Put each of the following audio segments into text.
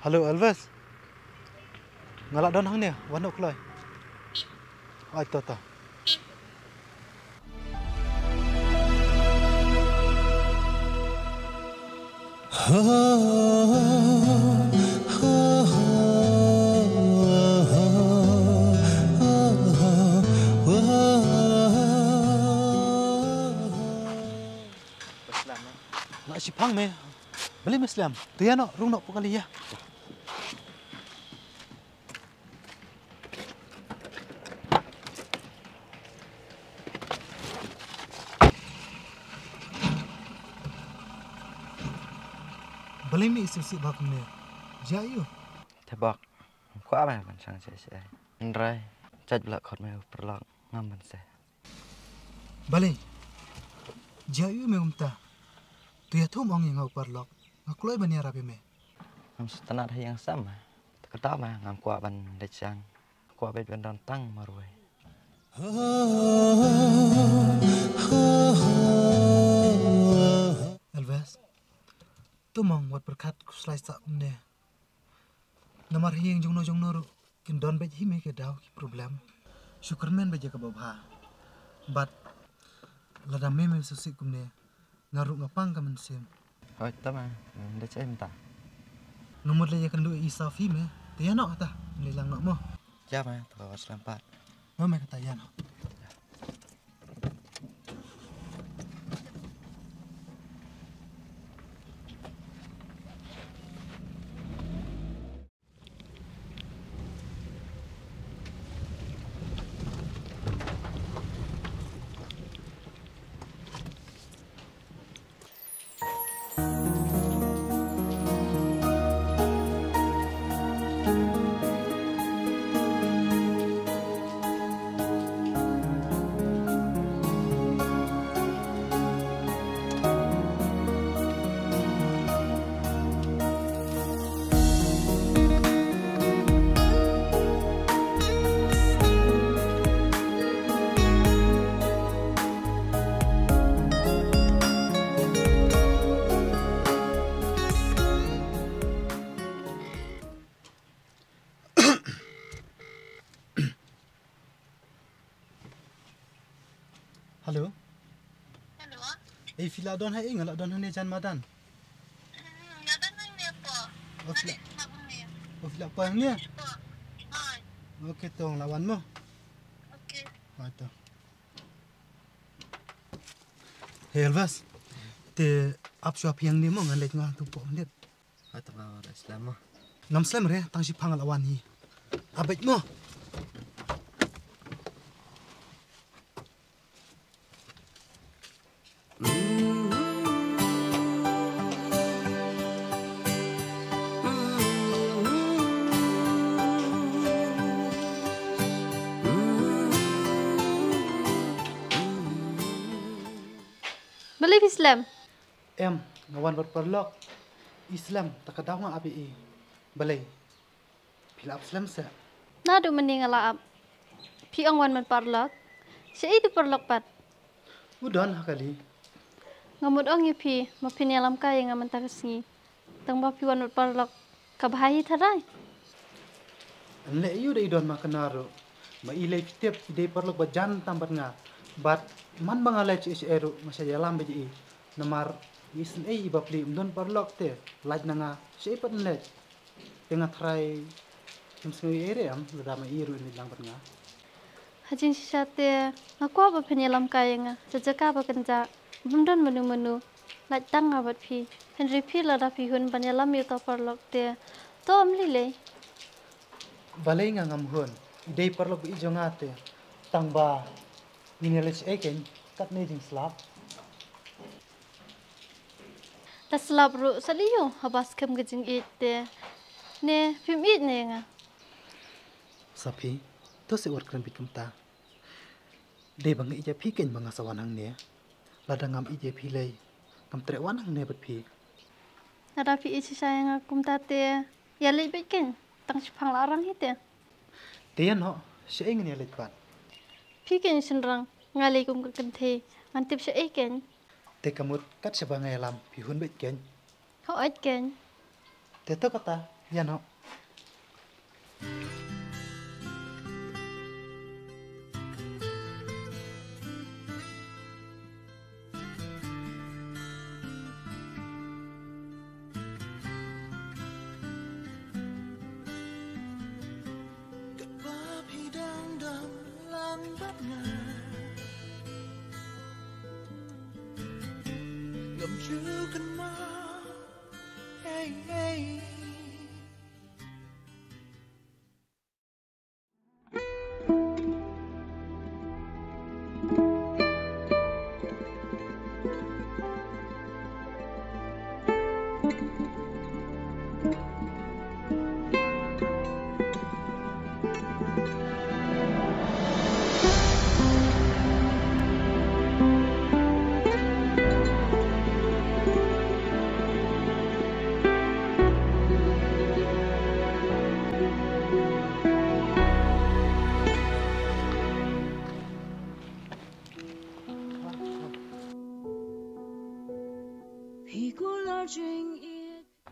Halo Elvis. Ngalak don hang ni, wanok kelai. Ai to. Nak sipang me. Beli Muslim. Tu ya nak rung nak kali ya. Beli mi isi bak me. Jayu. Thebak. Ko apa man sang se. Andrai. Chat blak khot me perlak ngam man se. Beli. Jayu me umta. Tu ya thum ong ngau perlak. Ngakulai bani arabi me. Ngam setanat yang sama. Kata ma ngam ko ban lecang. Ko bet ban don tang marwai. Elvis. Tu mong wat berkat kuslai sak ne. Namar hieng jongno ru. Kin don bet hi me ke daw ki problem. Syukurmen beje ke babha. But lada me susik kumne. Ngaruk ngapang ka mensim. Oi tama. Lecang ta. Nomor le kan du isa fi me. Tiya nak ta. Nilang nak mo. Ja ma to selampat. Mo me kata ya nak. Halo. Halo. Fila don hai ngalak don hane jan madan. Madan nang ni apa? Fila apa ni? Hai. Okey tong lawan mo. Okey. Ha to. Hey Elvis. Te ap shop yang ni mo ngalek ngal tu po net. Ha to ba Islam. Ngam slam re tang si phang lawan hi. Abet mo. Balik Islam. Ngawan berperlok. Islam takadaw nga abi balay. Pila Islam sa. Nadu mending alaap. Pi angwan man parlak. Siya itu parlak pat. Udon kali. Ngamud ong pi mapinyalam kaya nga mantakasngi. Tang ba piwan man parlak kabahayi taray. Anle iyo day don makanaro. Mailay pitip day perlok ba jan tambat nga. But man bangalay ci eru masyalam beji namar isin iba pli don perlok te laj na nga siya ipat nlet. Tenga try kimsngi ere am lama iru ni lang bat nga. Hajin siya te aku apa penyalam kaya nga. Jajaka apa kenca. Bumdon menu-menu. Laj tang nga bat pi. Henry pi lada pi hun penyalam yuta parlak te. To am lilay. Balay nga ngamhon. Day perlok ijo nga te. Tang ba minilage eken kat nejing slap. Taslap ru saliyo habas kem gejing ite. Ne pim it ne nga. Sapi, to se work rambit kumta. De bang ija pi ken bang asawanang ne. Lada ngam ija pi lay. Ngam tre wanang ne bat pi. Nada pi isi sayang akum tate. Ya lay bikin. Tang sipang larang ite. Tiyan ho, siya ingin yalit pat. Pikin senrang ngalay kum kakente. Antip siya iken. Te kamut kat siya ba ngayalam pihun bet ken. Ho ken. Te to kata Ya no. Sebab hidang dan lambatnya ngầm chứ cơn mơ hey, hey.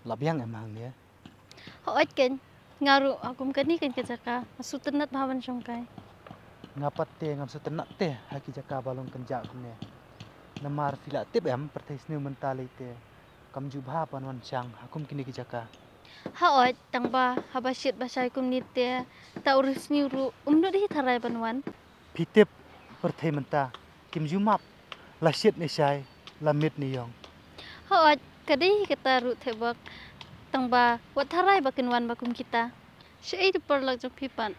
Labiang emang dia. Hoat kan ngaru akum kani kan kejaka masutenat bawan songkai. Ngapat te ngam setenak te haki jaka balong kenjak kumne. Namar fila tip em pertais nu mentali te. Kam jubha panwan syang hakum kini kijaka. Hoat tangba habasyit basai kum nite ta urus niru umno di tharai panwan. Pitip pertai menta kim jumap lasyit ni syai lamit ni yong. Hoat kadi kita ru tebak tangba wat tharai bakin wan bakum kita. Syai tu perlak jok pipan.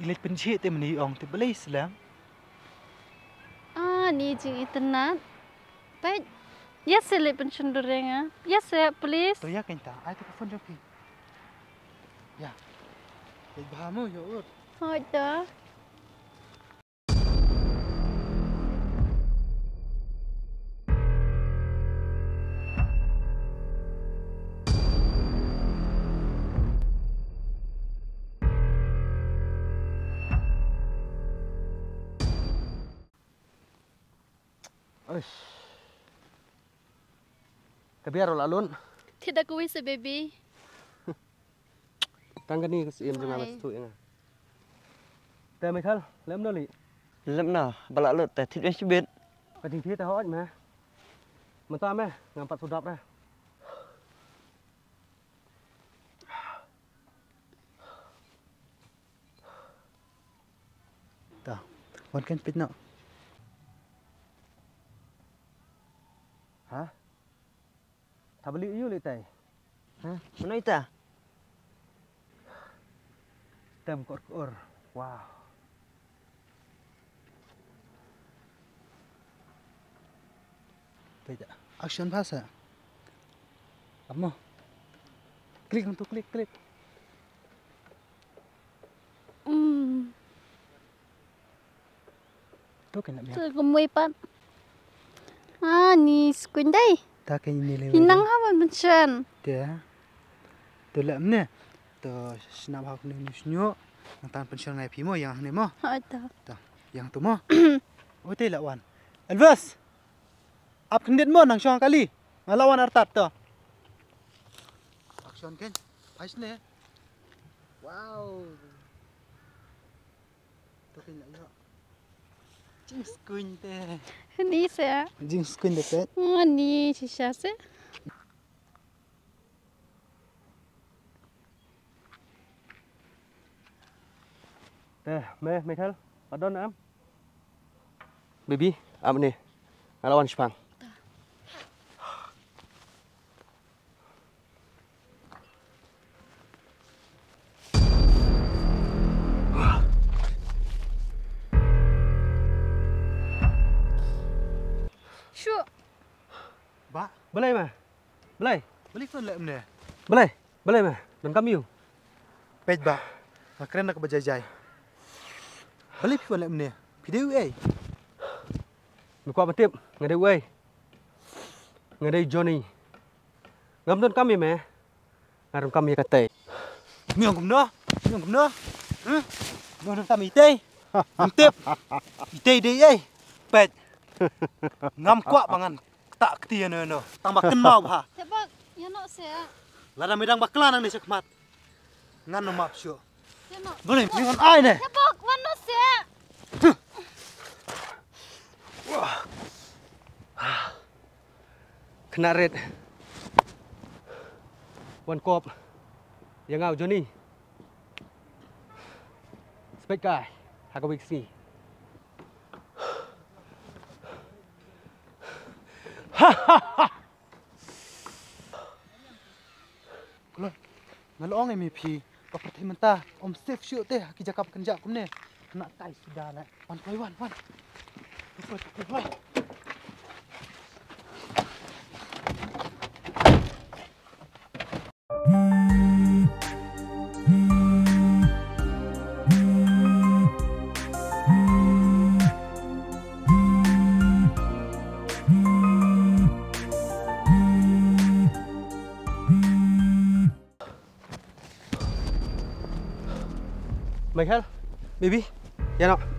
Ilit penci te meni yong te belai Islam. Ah ni jing internet. Baik. Yes, sele pension dorenga. Yes, please. To ya kenta ai te phone jok pi. Ya. Te bahamu yo ut. Hoat dah. Uish. Kebiar alun. Tidak kuwi se baby. Tangga ni kesian juga Hai. mas tu yang. Teh Michael, lem doli. Lem nào, balak lut teh thịt chi biết. Kadang dia tahu aja mah. Mentah mah, ngampat sudap dah. Ta. Wan kan pit no. Hah? Tak beli you li teh. Hah? Mana ita? Tem kor. Wow. Pita. Action bahasa. Kamu. Klik untuk klik. Tu kan nak biar. Tu kumui pan. Ah ni skun dai. Ta kan ini lewa. Hinang hawan pension. Dia. Tu lah mne. Tu snap hak ni snyo. Yang tan pension ngai pimo yang ni mo. Hoat dah. Ta. Yang tu mo. Oh te lah wan. Elvis. Ap kendit mo nang syong kali. Ngalawan artat tu. Action kan. Ais ne. Wow. Tu kan nak yo. Jing skun te. Ni se. Jing skun de pet. Ah ni sisa se. Teh, Michael, padon am. Baby, am ni. Ngalawan Jepang. Sure. Ba. Belai mah. Belai. Balik tu lah mne. Belai mah. Dan kami you. Pet ba. Keren nak berjajai. Balik pun lah mne. Video eh. Mikwa matip, ngadai way. Ngadai Johnny. Ngam don kami mah. Ngarum kami katai. Miang kum no. Hah? Miang kami teh. Tip. Teh deh eh. Pet. Ngam kuat bangan. Tak ketia no. Tambah kenal bah. Tebak ya no se. Lada medang bakla nang ni sekmat. Ngan no map syo. Sino? Boleh, ngan ai ne. Tepok manusia. Kena red. Wan kop. Yang ngau Johnny. Spek kai. Hakawik sini. Kulon. Ngalong ai mi phi. Paperti mentah. Om safe syo teh ki jakap kenjak kum ne. Nak tai sudah nak. Wan koi wan. Wan. Michael, baby, ya nak.